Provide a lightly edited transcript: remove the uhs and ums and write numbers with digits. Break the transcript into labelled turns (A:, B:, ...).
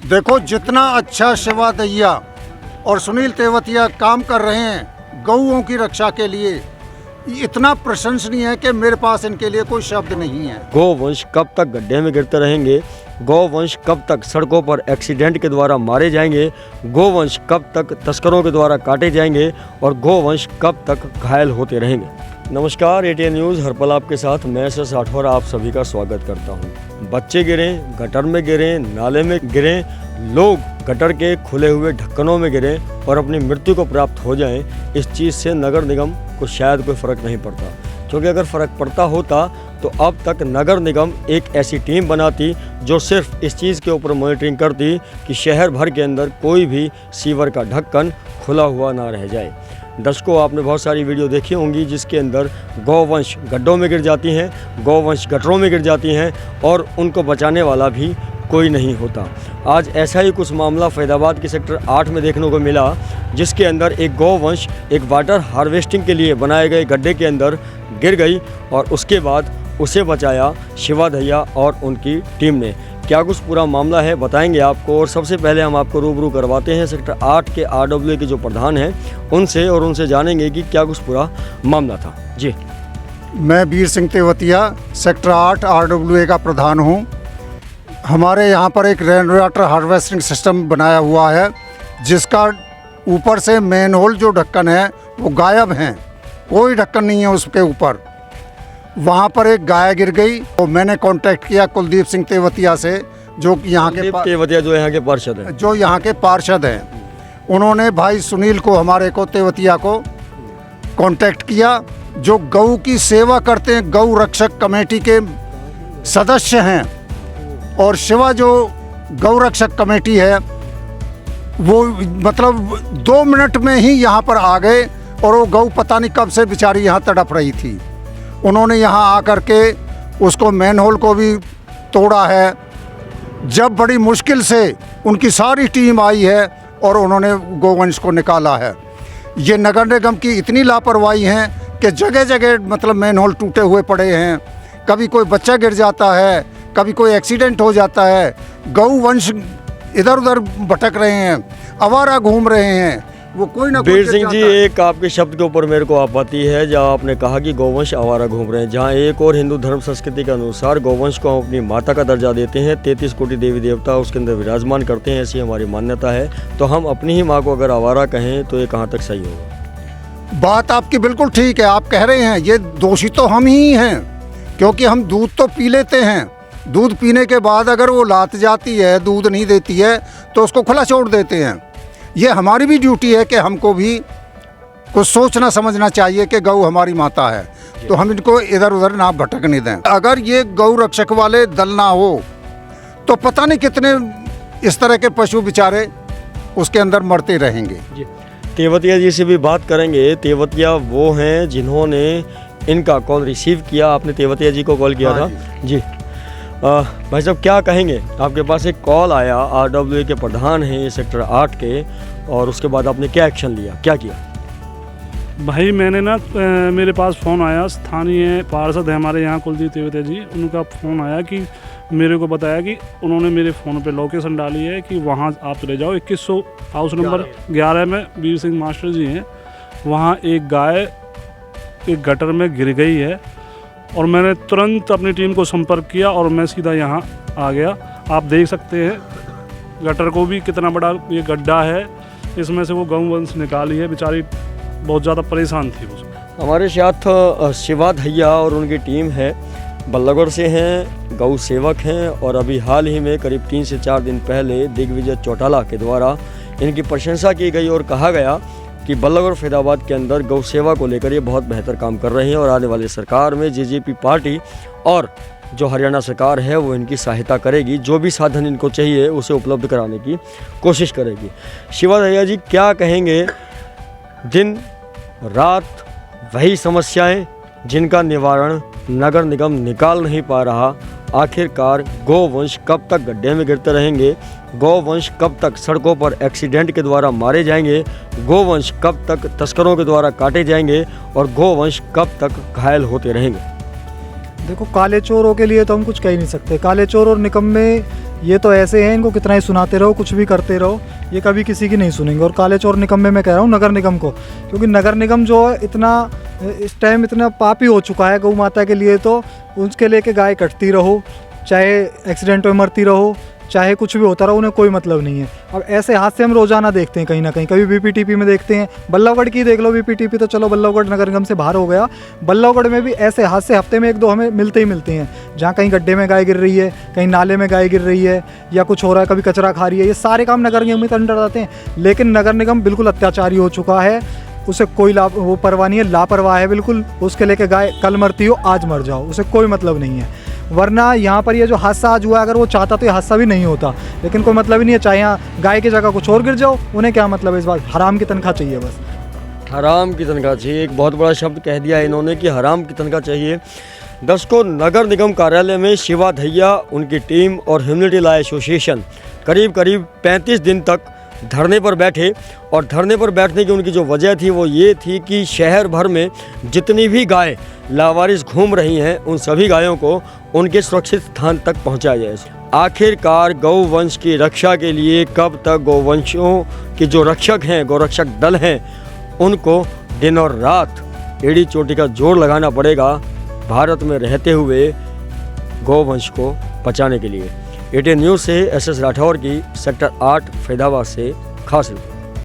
A: देखो, जितना अच्छा शिवा दैया और सुनील तेवतिया काम कर रहे हैं गौओं की रक्षा के लिए, इतना प्रशंसनीय है कि मेरे पास इनके लिए कोई शब्द नहीं है।
B: गौवंश कब तक गड्ढे में गिरते रहेंगे? गौवंश कब तक सड़कों पर एक्सीडेंट के द्वारा मारे जाएंगे? गौवंश कब तक तस्करों के द्वारा काटे जाएंगे? और गौवंश कब तक घायल होते रहेंगे? नमस्कार, एटीएन न्यूज़ हर पल आपके साथ मैं यश राठौर आप सभी का स्वागत करता हूं। बच्चे गिरें, गटर में गिरें, नाले में गिरें, लोग गटर के खुले हुए ढक्कनों में गिरें और अपनी मृत्यु को प्राप्त हो जाएं, इस चीज़ से नगर निगम को शायद कोई फ़र्क नहीं पड़ता। क्योंकि अगर फ़र्क पड़ता होता तो अब तक नगर निगम एक ऐसी टीम बनाती जो सिर्फ इस चीज़ के ऊपर मॉनिटरिंग करती कि शहर भर के अंदर कोई भी सीवर का ढक्कन खुला हुआ ना रह जाए। दर्शकों, आपने बहुत सारी वीडियो देखी होंगी जिसके अंदर गौवंश गड्ढों में गिर जाती हैं, गौवंश गटरों में गिर जाती हैं और उनको बचाने वाला भी कोई नहीं होता। आज ऐसा ही कुछ मामला फैजाबाद के सेक्टर 8 में देखने को मिला, जिसके अंदर एक गौवंश एक वाटर हार्वेस्टिंग के लिए बनाए गए गड्ढे के अंदर गिर गई और उसके बाद उसे बचाया शिवा दैया और उनकी टीम ने। क्या कुछ पूरा मामला है बताएंगे आपको, और सबसे पहले हम आपको रूबरू करवाते हैं सेक्टर 8 के RWA के जो प्रधान हैं उनसे, और उनसे जानेंगे कि क्या कुछ पूरा मामला था। जी,
A: मैं वीर सिंह तेवतिया सेक्टर 8 RWA का प्रधान हूँ। हमारे यहाँ पर एक रेन वाटर हार्वेस्टिंग सिस्टम बनाया हुआ है, जिसका ऊपर से मेन होल जो ढक्कन है वो गायब हैं, कोई ढक्कन नहीं है उसके ऊपर। वहाँ पर एक गाय गिर गई और मैंने कांटेक्ट किया कुलदीप सिंह तेवतिया से, जो यहाँ के
B: तेवतिया जो यहाँ के पार्षद हैं,
A: हैं। उन्होंने भाई सुनील को, हमारे को तेवतिया को कांटेक्ट किया, जो गौ की सेवा करते हैं, गौ रक्षक कमेटी के सदस्य हैं। और शिवा जो गौ रक्षक कमेटी है वो मतलब 2 मिनट में ही यहाँ पर आ गए, और वो गौ पता नहीं कब से बेचारी यहाँ तड़प रही थी। उन्होंने यहाँ आकर के उसको मेन होल को भी तोड़ा है। जब बड़ी मुश्किल से उनकी सारी टीम आई है और उन्होंने गौवंश को निकाला है। ये नगर निगम की इतनी लापरवाही है कि जगह जगह मतलब मेन होल टूटे हुए पड़े हैं, कभी कोई बच्चा गिर जाता है, कभी कोई एक्सीडेंट हो जाता है, गौवंश इधर उधर भटक रहे हैं, आवारा घूम रहे हैं, वो कोई ना कोई।
B: वीर सिंह जी, एक आपके शब्द के ऊपर मेरे को आपत्ति है, जहाँ आपने कहा कि गौवंश आवारा घूम रहे हैं, जहाँ एक और हिंदू धर्म संस्कृति के अनुसार गौवंश को हम अपनी माता का दर्जा देते हैं, 33 कोटि देवी देवता उसके अंदर विराजमान करते हैं, ऐसी हमारी मान्यता है। तो हम अपनी ही माँ को अगर आवारा कहें तो ये कहाँ तक सही होगा?
A: बात आपकी बिल्कुल ठीक है, आप कह रहे हैं। ये दोषी तो हम ही हैं, क्योंकि हम दूध तो पी लेते हैं। दूध पीने के बाद अगर वो लात जाती है, दूध नहीं देती है, तो उसको खुला छोड़ देते हैं। ये हमारी भी ड्यूटी है कि हमको भी कुछ सोचना समझना चाहिए कि गौ हमारी माता है, तो हम इनको इधर उधर ना भटकने दें। अगर ये गौ रक्षक वाले दल ना हो तो पता नहीं कितने इस तरह के पशु बेचारे उसके अंदर मरते रहेंगे।
B: तेवतिया जी से भी बात करेंगे। तेवतिया वो हैं जिन्होंने इनका कॉल रिसीव किया। आपने तेवतिया जी को कॉल किया था जी। भाई साहब, क्या कहेंगे? आपके पास एक कॉल आया, RWA के प्रधान हैं सेक्टर 8 के, और उसके बाद आपने क्या एक्शन लिया, क्या किया?
C: भाई मैंने ना मेरे पास फ़ोन आया, स्थानीय पार्षद है हमारे यहाँ कुलदीप तेवतिया जी, उनका फ़ोन आया कि मेरे को बताया कि उन्होंने मेरे फ़ोन पे लोकेशन डाली है कि वहाँ आप चले जाओ, 2100 हाउस नंबर 11 में वीर सिंह मास्टर जी हैं, वहाँ एक गाय एक गटर में गिर गई है। और मैंने तुरंत अपनी टीम को संपर्क किया और मैं सीधा यहाँ आ गया। आप देख सकते हैं गटर को भी कितना बड़ा ये गड्ढा है, इसमें से वो गौवंश निकाली है, बेचारी बहुत ज़्यादा परेशान थी वो।
B: हमारे साथ शिवा दैया और उनकी टीम है, बल्लभगढ़ से हैं, गौ सेवक हैं, और अभी हाल ही में करीब 3 से 4 दिन पहले दिग्विजय चौटाला के द्वारा इनकी प्रशंसा की गई और कहा गया कि बल्लभगढ़ फैजाबाद के अंदर गौ सेवा को लेकर ये बहुत बेहतर काम कर रहे हैं, और आने वाली सरकार में JJP पार्टी और जो हरियाणा सरकार है वो इनकी सहायता करेगी, जो भी साधन इनको चाहिए उसे उपलब्ध कराने की कोशिश करेगी। शिवा दैया जी, क्या कहेंगे? दिन रात वही समस्याएं जिनका निवारण नगर निगम निकाल नहीं पा रहा। आखिरकार गौवंश कब तक गड्ढे में गिरते रहेंगे? गौवंश कब तक सड़कों पर एक्सीडेंट के द्वारा मारे जाएंगे? गौवंश कब तक तस्करों के द्वारा काटे जाएंगे? और गौवंश कब तक घायल होते रहेंगे?
D: देखो, काले चोरों के लिए तो हम कुछ कह ही नहीं सकते। काले चोर और निकम्मे ये तो ऐसे हैं, इनको कितना ही सुनाते रहो, कुछ भी करते रहो, ये कभी किसी की नहीं सुनेंगे। और काले चोर निकम्मे मैं कह रहा हूँ नगर निगम को, क्योंकि नगर निगम जो है इतना इस टाइम इतना पापी हो चुका है गौ माता के लिए, तो उसके लेके गाय कटती रहो, चाहे एक्सीडेंट में मरती रहो, चाहे कुछ भी होता रहो, उन्हें कोई मतलब नहीं है। अब ऐसे हादसे हम रोजाना देखते हैं कहीं ना कहीं, कभी बीपीटीपी में देखते हैं, बल्लभगढ़ की देख लो, बीपीटीपी तो चलो बल्लभगढ़ नगर निगम से बाहर हो गया, बल्लभगढ़ में भी ऐसे हादसे हफ्ते में 1-2 हमें मिलते ही मिलते हैं, जहाँ कहीं गड्ढे में गाय गिर रही है, कहीं नाले में गाय गिर रही है, या कुछ हो रहा है, कभी कचरा खा रही है। ये सारे काम नगर निगम के अंडर आते हैं, लेकिन नगर निगम बिल्कुल अत्याचारी हो चुका है, उसे कोई वो परवाह नहीं है, लापरवाह है बिल्कुल। उसके लेके गाय कल मरती हो आज मर जाओ, उसे कोई मतलब नहीं है। वरना यहाँ पर ये जो हादसा आज हुआ, अगर वो चाहता तो ये हादसा भी नहीं होता, लेकिन कोई मतलब ही नहीं है। चाहे यहाँ गाय की जगह कुछ और गिर जाओ, उन्हें क्या मतलब है इस बात, हराम की तनख्वाह चाहिए बस।
B: हराम की तनख्वाह चाहिए, एक बहुत बड़ा शब्द कह दिया इन्होंने कि हराम की तनख्वाह चाहिए। दर्शकों, नगर निगम कार्यालय में शिवा धैया, उनकी टीम और ह्यूमनिटी लॉ एसोसिएशन करीब 35 दिन तक धरने पर बैठे, और धरने पर बैठने की उनकी जो वजह थी वो ये थी कि शहर भर में जितनी भी गाय लावारिस घूम रही हैं, उन सभी गायों को उनके सुरक्षित स्थान तक पहुंचाया जाए। आखिरकार गौवंश की रक्षा के लिए कब तक गौवंशों के जो रक्षक हैं, गौरक्षक दल हैं, उनको दिन और रात एड़ी चोटी का जोर लगाना पड़ेगा भारत में रहते हुए गौवंश को बचाने के लिए। एटीएन न्यूज़ से एसएस राठौर की सेक्टर 8 फैदाबाद से खास रिपोर्ट।